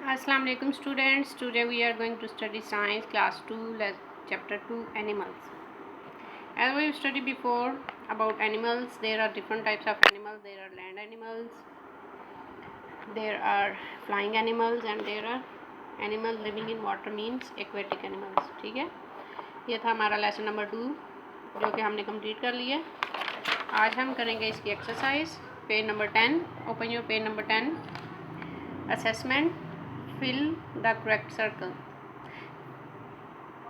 Assalamu alaikum students. Today we are going to study science class 2 chapter 2 animals. As we studied before about animals, there are different types of animals. There are land animals, there are flying animals, and there are animals living in water means aquatic animals. ठीक है, ये था हमारा lesson number 2 जो कि हमने complete कर लिया। आज हम करेंगे इसकी exercise. Page number 10, open your page number 10। Assessment, fill the correct circle.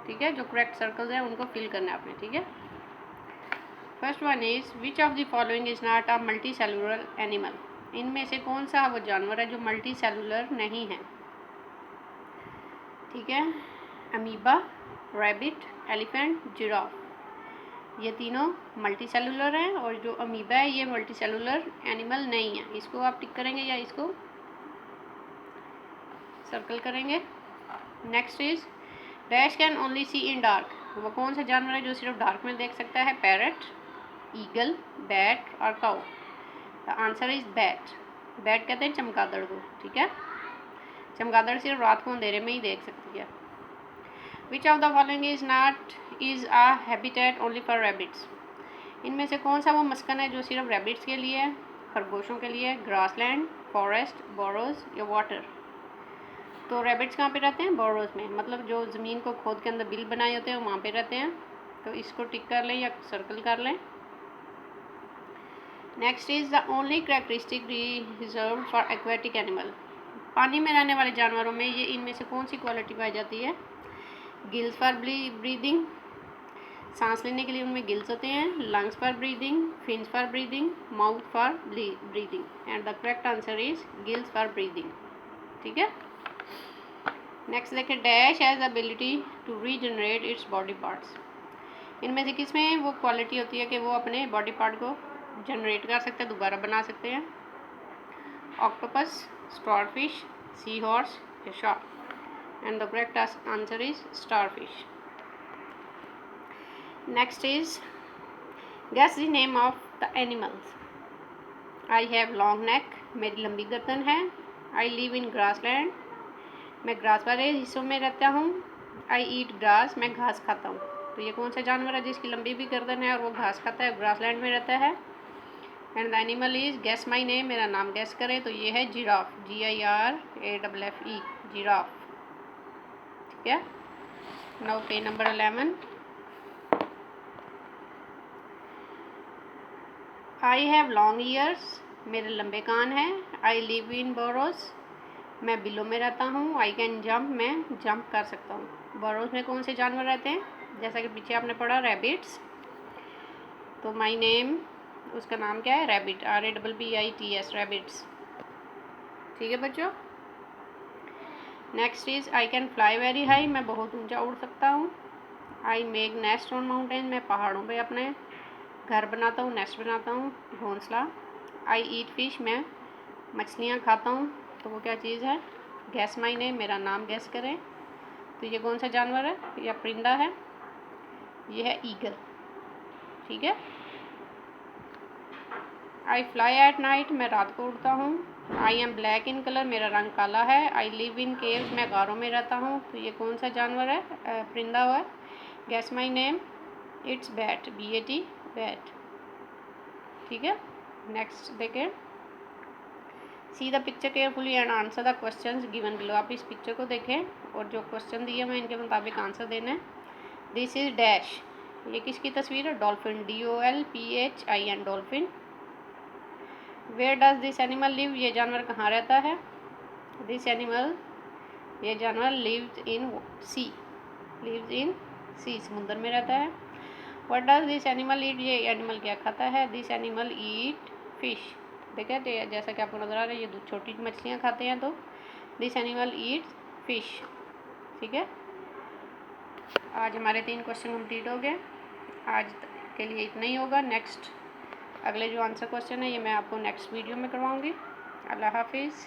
ठीक है, जो करेक्ट सर्कल्स हैं उनको फिल करना है आपने। ठीक है, first one is which of the following is not a multi cellular animal. इनमें से कौन सा वो जानवर है जो मल्टी सेलुलर नहीं है। ठीक है, अमीबा, रैबिट, एलिफेंट, जिराफ, ये तीनों मल्टी सेलुलर हैं और जो अमीबा है ये मल्टी सेलुलर एनिमल नहीं है। इसको आप टिक करेंगे या इसको सर्कल करेंगे। Next is dash can only see in dark. वो कौन सा जानवर है जो सिर्फ डार्क में देख सकता है। पैरट, ईगल, बैट और cow. The answer is bat. Bat कहते हैं चमगादड़ को। ठीक है, चमगादड़ सिर्फ रात को अंधेरे में ही देख सकती है। Which of the following is not is a habitat only for rabbits. इनमें से कौन सा वो मस्कन है जो सिर्फ रैबिट्स के लिए है, खरगोशों के लिए, ग्रासलैंड, फॉरेस्ट, बोरोज या वाटर। तो रैबिट्स कहाँ पे रहते हैं, बोरोज में, मतलब जो ज़मीन को खोद के अंदर बिल बनाए होते हैं वहाँ पे रहते हैं। तो इसको टिक कर लें या सर्कल कर लें। Next is the only characteristic reserve for aquatic animal. पानी में रहने वाले जानवरों में ये इनमें से कौन सी क्वालिटी पाई जाती है। गिल्स फॉर ब्रीदिंग, सांस लेने के लिए उनमें गिल्स होते हैं। Lungs for breathing, fins for breathing, mouth for breathing. And the correct answer is gills for breathing. ठीक है, नेक्स्ट देखें, dash has ability to regenerate its body parts. इनमें से किस में वो क्वालिटी होती है कि वो अपने बॉडी पार्ट को जनरेट कर सकते हैं, दोबारा बना सकते हैं। ऑक्टोपस, स्टारफिश, सी हॉर्स या shark. And the correct answer is starfish. Next is guess the name of the animals. I have long neck, मेरी लंबी गर्दन है। आई लिव इन ग्रासलैंड, मैं ग्रास वाले हिस्सों में रहता हूँ। आई ईट ग्रास, मैं घास खाता हूँ। तो ये कौन सा जानवर है जिसकी लंबी भी गर्दन है और वो घास खाता है, ग्रासलैंड में रहता है। And the animal is guess my name, मेरा नाम गेस करें। तो ये है जिराफ, GIRAFFE, जिराफ। ठीक है, now page number 11। I have long years, मेरे लंबे कान हैं। आई लिव इन बोरोज, मैं बिलों में रहता हूँ। आई कैन जंप, मैं जंप कर सकता हूँ। बोरोज में कौन से जानवर रहते हैं, जैसा कि पीछे आपने पढ़ा रैबिट्स। तो माई नेम, उसका नाम क्या है, रैबिट, RABBITS, रैबिट्स। ठीक है बच्चों, next is I can fly very high, मैं बहुत ऊंचा उड़ सकता हूँ। I make nest on mountain, मैं पहाड़ों पे अपने घर बनाता हूँ, नेस्ट बनाता हूँ, घोंसला। आई ईट फिश, मैं मछलियाँ खाता हूँ। तो वो क्या चीज़ है, गैस माई नेम, मेरा नाम गैस करें। तो ये कौन सा जानवर है, या परिंदा है, ये है ईगल। ठीक है, आई फ्लाई एट नाइट, मैं रात को उड़ता हूँ। I am black in colour, मेरा रंग काला है। आई लिव इन केव्स, मैं गारों में रहता हूँ। तो ये कौन सा जानवर है, परिंदा हुआ है। Gas my name, it's bat, BAT, bat. ठीक है, नेक्स्ट देखें, see the picture carefully and answer the questions given below. आप इस पिक्चर को देखें और जो क्वेश्चन दिए मैं इनके मुताबिक आंसर देना है। दिस इज डैश, ये किसकी तस्वीर है, dolphin, DOLPHIN, dolphin. Where does this animal live, ये जानवर कहाँ रहता है। दिस एनिमल, ये जानवर lives in C, lives in सी, समुद्र में रहता है। What does this animal eat, ये एनिमल क्या खाता है। This animal eat fish. देखें तो जैसा कि आपको नजर आ रहा है ये छोटी मछलियाँ खाते हैं। तो दिस एनिमल ईट्स फिश। ठीक है, आज हमारे 3 क्वेश्चन कंप्लीट हो गए। आज के लिए इतना ही होगा। नेक्स्ट अगले जो आंसर क्वेश्चन है ये मैं आपको नेक्स्ट वीडियो में करवाऊँगी। अल्लाह हाफिज़।